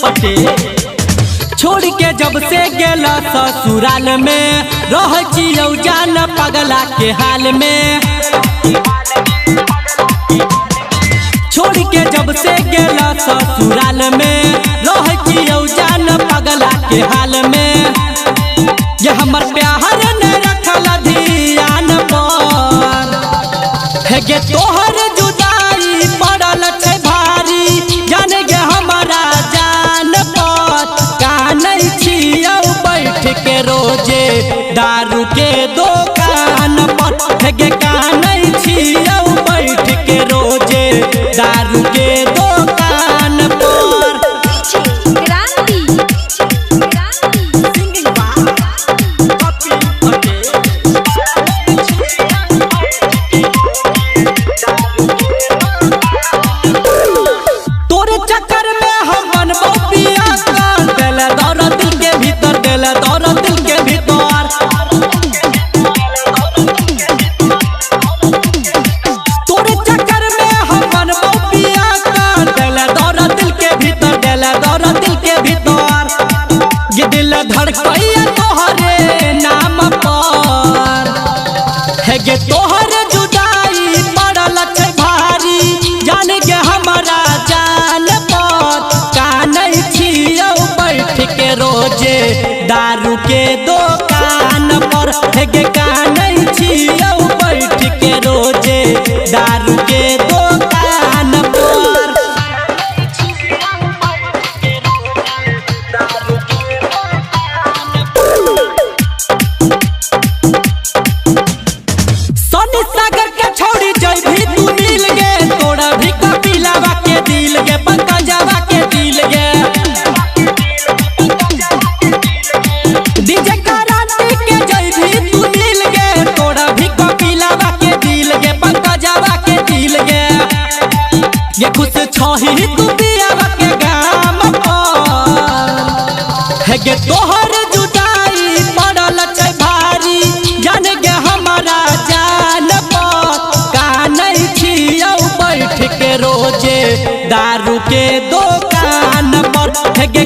पटे। छोड़ के जब से गेला ससुराल में रह जियो जान पगला के हाल में। छोड़ के जब से गेला ससुराल में रह जियो जान पगला के हाल में। ये हमर प्यार न रखल ध्यान पर है गे तोहर जुदाई पड़ल छै भारी जाने गे हमारा जान पर। कानै छियौ बैठ के रोजे दारू के दुकान पर है गे कानै छियौ बैठ के रोजे दारू के दुकान पर। धड़कैया तोहरे नाम पर है गे तोहर जुदाई पड़ल छै भारी जान गे हमारा जान पर। कानै छियौ बैठ के रोजे दारू के दुकान पर है गे कानै छियौ बैठ के रोजे दारू के दुकान पर। ये खुश छही तू बियाह के गाम पर है गे तोहर जुदाई पड़ल छै भारी जान गे हमारा जान पर। कानै छियौ बैठ के रोजे दारू के दुकान पर है गे